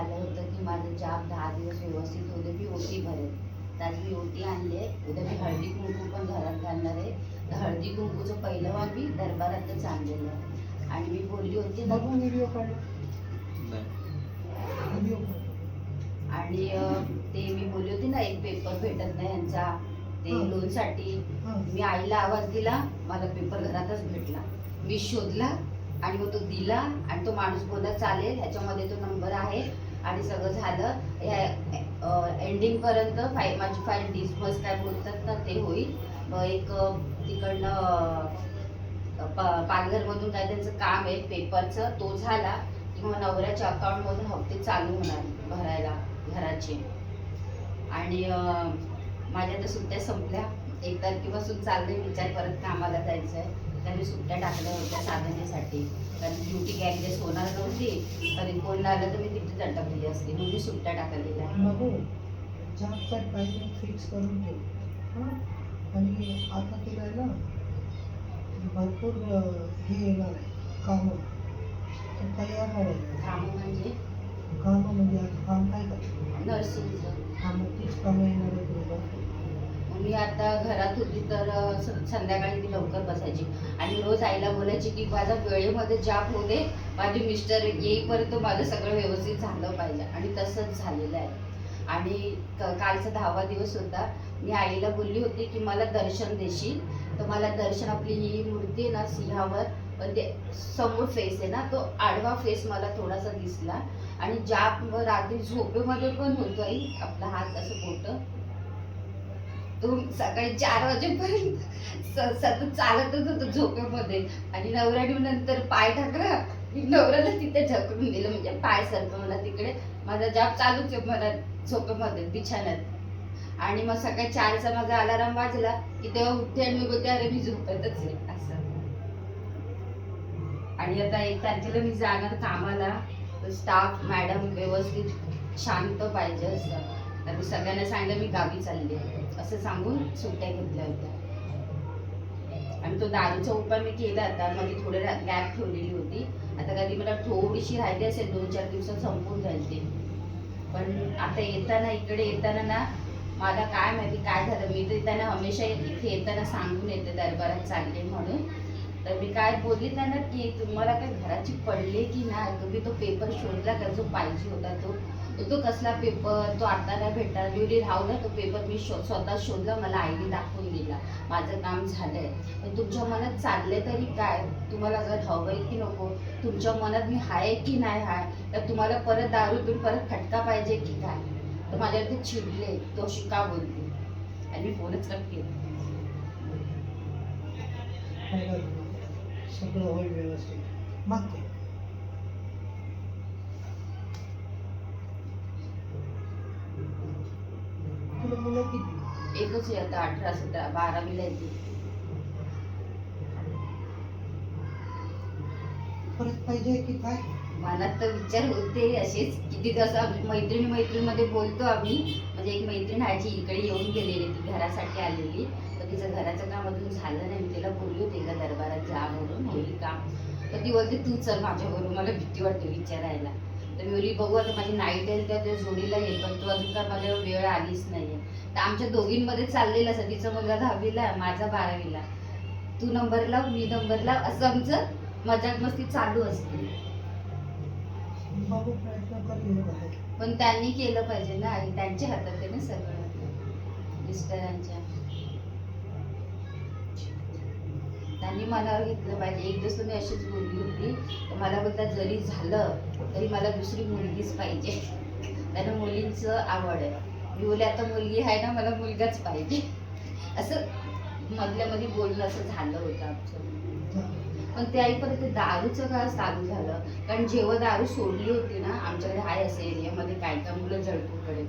झालं होतं की माझं जाब 10 दिवस व्यवस्थित होते, मी ओटी भरेल. तर आज मी ओटी आणले. उद्या मी हळदी कुंकू पण घरात घालणार आहे. तर हळदी कुंकूचं पहिलं वाण मी दरबारातच आणलेलं आहे. आणि मी बोलली होती ना व्हिडिओ काढ. आणि ते मी बोलली होती ना एक पेपर भेटत नाही यांचा ते लोनसाठी. मी आईला आवाज दिला, मला पेपर घरातच भेटला. मी शोधला आणि मग तो दिला आणि तो माणूस बोलला चालेल, ह्याच्यामध्ये तो नंबर आहे आणि सगळं झालं. एंडिंगपर्यंत माझी फाईल डिस्पर्स काय बोलतात ना ते होईल. मग एक तिकडनं पालघरमधून काय त्यांचं काम आहे पेपरचं, तो झाला की मग नवऱ्याच्या अकाउंटमधून हप्ते चालू होणार भरायला घराचे. आणि माझ्या तर सुट्ट्या संपल्या. 1 तारखेपासून चालले विचार, परत कामाला जायचं आहे. तर मी सुट्ट्या टाकल्या होत्या साधनेसाठी, कारण ड्युटी काय ॲडजस्ट होणार नव्हती. कधी कोण आलं तर मी तिथे अटकलेली असते, म्हणून मी सुट्ट्या टाकलेल्या फिक्स करून ठेव. आणि आता तुला आहे ना भरपूर हे येणार आहे कामं, तर तयार राहायचं. कामं म्हणजे आता काम काय करतो नर्सिंगचं. मग तीच कामं येणार आहे तुला. मी आता घरात होती तर संध्याकाळी मी लवकर बसायची आणि रोज आईला बोलायची की माझा वेळेमध्ये जॉब होऊ दे, माझे मिस्टर येईपर्यंत माझं सगळं व्यवस्थित झालं पाहिजे. आणि तसंच झालेलं आहे. आणि कालचा 10वा दिवस होता. मी आईला बोलली होती की मला दर्शन देशील. तर मला दर्शन, आपली ही मूर्ती आहे ना सिंहावर, पण ते समोर फेस आहे ना, तो आडवा फेस मला थोडासा दिसला. आणि जाप रात्री झोपेमध्ये पण होतो आई, आपला हात असं बोट तो सकाळी 4 वाजेपर्यंत सतत चालतच होतो झोपेमध्ये. आणि नवऱ्याने नंतर पाय टाकला, मी नवऱ्याला तिथे ढकलून दिलं, म्हणजे पाय सरकवला तिकडे. माझा जाप चालूच आहे मला झोपेमध्ये बिछाण्यात. आणि मग सकाळी 4चा माझा अलार्म वाजला की तेव्हा उठते आणि मी बोलते अरे मी झोपेतच आहे असं. आणि आता 1 तारखेला मी जाणार कामाला. स्टाफ मॅडम व्यवस्थित शांत पाहिजे असं. तर मी सगळ्यांना सांगितलं मी गावी चालले असं सांगून सुट्ट्या घेतल्या होत्या. आणि तो दारूचा उपाय मी केला आता, मध्ये थोडे गॅप ठेवलेली होती. आता कधी मला थोडीशी राहिली असेल, 2-4 दिवसात संपून जाईल ते. पण आता येताना, इकडे येताना ना, मला काय माहिती काय झालं. मी तर त्यांना हमेशा इथे येताना सांगून येते दरबारात चालले म्हणून. तर मी काय बोलली त्यांना की तुम्हाला काय घराची पडले की नाही, तुम्ही तो पेपर शोधला का जो पाहिजे होता तो कसला पेपर, तो आता नाही भेटणार. मी राहू तो पेपर मी स्वतः शोधला, मला आईने दाखवून दिला, माझं काम झालंय. पण तुमच्या मनात चाललंय तरी काय, तुम्हाला घर हवंय की नको, तुमच्या मनात मी हाय की नाही हाय, तर तुम्हाला परत दारू पिऊन परत खटका पाहिजे की काय. तर माझ्यावरती चिडले, तो अशी का बोलते. आणि मी फोनच कट केला. सगळं होईल व्यवस्थित. मागते तुला मुलं किती? एकच आहे आता, 18-17, 12वीला येते. परत पाहिजे की काय? मनात तर विचार होते असेच किती दिवस मैत्रिणीमध्ये बोलतो आम्ही. म्हणजे एक मैत्रीण आहे जी इकडे येऊन गेलेली, ती घरासाठी आलेली. तर तिचं घराचं काम अजून झालं नाही. मी तिला बोलली होती का दरबारात जा म्हणून, होईल काम. तर ती बोलते तू चल माझ्याबरोबर, मला भीती वाटते विचारायला. तर मी बोलली बघू आता, माझी नाईट येईल त्या जोडीला येईल, पण तू अजून काय माझ्यावर वेळ आलीच नाहीये. तर आमच्या दोघींमध्ये चाललेलं असं, तिचा मुलगा 10वीला, माझा 12वीला. तू नंबर लाव, मी नंबर लाव, असं आमचं मजाक मस्ती चालू असते. पण त्यांनी केलं पाहिजे ना, आणि त्यांच्या हातात आहे ना सगळं, मिस्टरांच्या. त्यांनी मनावर घेतलं पाहिजे. एक दिवस तुम्ही अशीच बोलली होती, तर मला बोलतात जरी झालं तरी मला दुसरी मुलगीच पाहिजे. त्यांना मुलींचं आवड आहे. मी बोलले आता मुलगी आहे ना, मला मुलगाच पाहिजे. असं मधल्यामध्ये बोलणं असं झालं होतं आमचं. पण त्याही परत ते दारूचं काय चालू झालं. कारण जेव्हा दारू सोडली होती ना, आमच्याकडे हाय असे एरियामध्ये काय काय मुलं जळपूरकडे,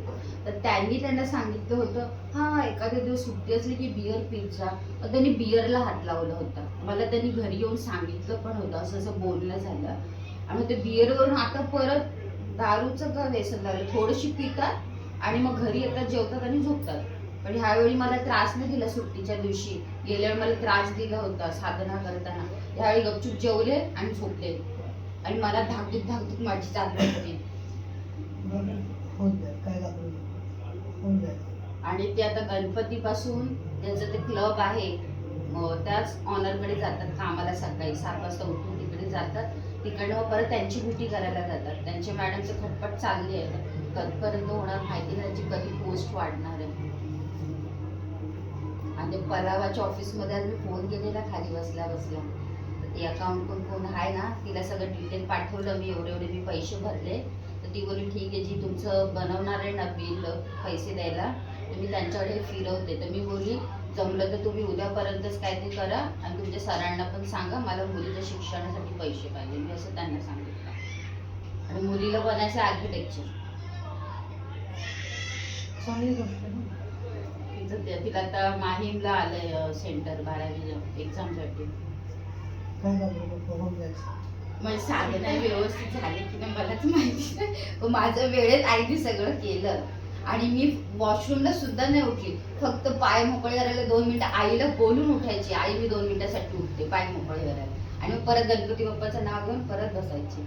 तर त्यांनी त्यांना सांगितलं होतं हा एखाद्या दिवस सुट्टी असली की बियर पीत जा. तर त्यांनी बियरला हात लावला होता. मला त्यांनी घरी येऊन सांगितलं पण होतं, असं असं बोलणं झालं. आणि ते बियरवरून आता परत दारूचं का व्यसन लागलं. थोडीशी पितात आणि मग घरी येतात, जेवतात आणि झोपतात. पण ह्यावेळी मला त्रास नाही दिला. सुट्टीच्या दिवशी गेल्यावेळी मला त्रास दिला होता साधना करताना. ह्यावेळी गपचूप जेवले आणि झोपले. आणि मला धाकधूक माझी चालू होती. होऊन जाईल, काय घाबरू नको, होऊन जाईल. आणि ते आता गणपतीपासून त्यांचं ते क्लब आहे, त्याच ऑनरकडे जातात कामाला. सकाळी 7 वाजता उठून तिकडे जातात. तिकडनं मग परत त्यांची ड्युटी करायला जातात. त्यांच्या मॅडमचं खटपट चालली आहे. कधीपर्यंत होणार माहिती नाही, त्यांची कधी पोस्ट वाढणार आहे. आणि पलावाच्या ऑफिसमध्ये आज मी फोन केलेला खाली बसल्या बसल्या, तर ती अकाउंट कोण कोण आहे ना, तिला सगळं डिटेल पाठवलं मी, एवढे एवढे मी पैसे भरले. तर ती बोलली ठीक आहे जी तुमचं बनवणार आहे ना बिल पैसे द्यायला, तर मी त्यांच्याकडे फिरवते. तर मी बोलली जमलं तर तुम्ही उद्यापर्यंतच काय ते करा आणि तुमच्या सरांना पण सांगा मला मुलीच्या शिक्षणासाठी पैसे पाहिजे, मी असं त्यांना सांगितलं. आणि मुलीला बनायचं आर्किटेक्चर. चांगली गोष्ट आहे ना. तिला आता माहीमला आलंय सेंटर 12वी एक्झामसाठी. काय घाबरू नको, होऊन जायचं. म्हणजे साधे नाही व्यवस्थित झाले की नाही मलाच माहिती नाही, पण माझं वेळेत आईने सगळं केलं. आणि मी वॉशरूमला सुद्धा नाही उठली, फक्त पाय मोकळे करायला 2 मिनिटं आईला बोलून उठायची, आई मी 2 मिनिटासाठी उठते पाय मोकळे करायला, आणि मग परत गणपती बाप्पाचं नाव घेऊन परत बसायची.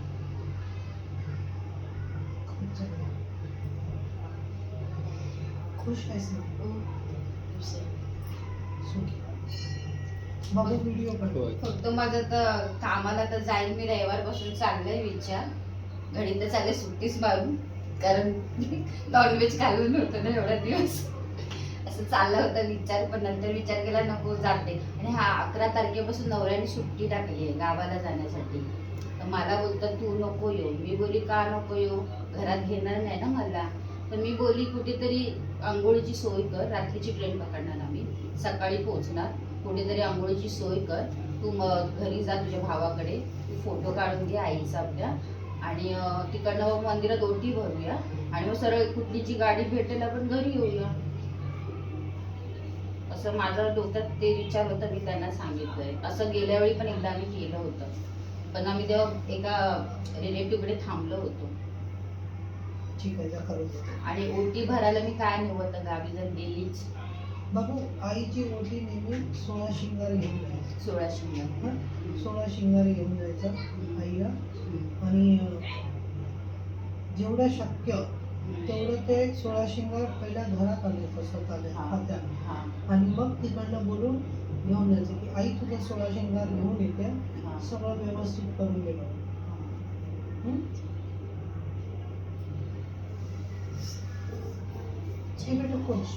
खूप चांगलं. खुश आहेस ना? सुखी. बाबू व्हिडिओ काढतो. फक्त माझं तर कामाला तर जाईल मी, रविवारपासून चाललंय विचार. घडी तर चालले सुट्टीच मारून, कारण नॉनव्हेज खाल्लं नव्हतं ना एवढा दिवस. असं चालला होता विचार, पण नंतर विचार केला नको जाते. आणि हा 11 तारखेपासून नवऱ्याने सुट्टी टाकली आहे गावाला जाण्यासाठी. तर मला बोलतात तू नको येऊ. मी बोली का नको येऊ, घरात घेणार नाही ना मला. तर मी बोली कुठेतरी आंघोळीची सोय कर, रात्रीची ट्रेन पकडणार आम्ही, सकाळी पोहोचणार, कुठेतरी आंघोळीची सोय कर. तू मग घरी जा तुझ्या भावाकडे, तू फोटो काढून घे आईचा आपल्या, आणि तिकडनं मग मंदिरात ओटी भरूया, आणि मग सरळ कुठली जी गाडी भेटेल आपण घरी येऊया. असं माझं डोक्यात ते विचार होता, मी त्यांना सांगितलंय. असं गेल्या वेळी पण एकदा आम्ही केलं होतं, पण आम्ही तेव्हा एका रिलेटिव्हकडे थांबलो होतो. ठीक आहे, जा करून दे. आणि ओटी भरायला मी काय नव्हतं गावी जर गेलीच. बाबू आईची ओटी नेहमी 16 शिंगार घेऊन जायचं. 16 शिंगार. 16 शिंगार घेऊन जायचं आईला. आणि जेवढं शक्य तेवढं ते 16 शिंगार पहिल्या घरात आले स्वतःला हातात, आणि मग तिकडनं बोलून घेऊन जायचं की आई तुझं 16 शिंगार घेऊन येते, सगळं व्यवस्थित करून गेलं. ठीक आहे, खुश.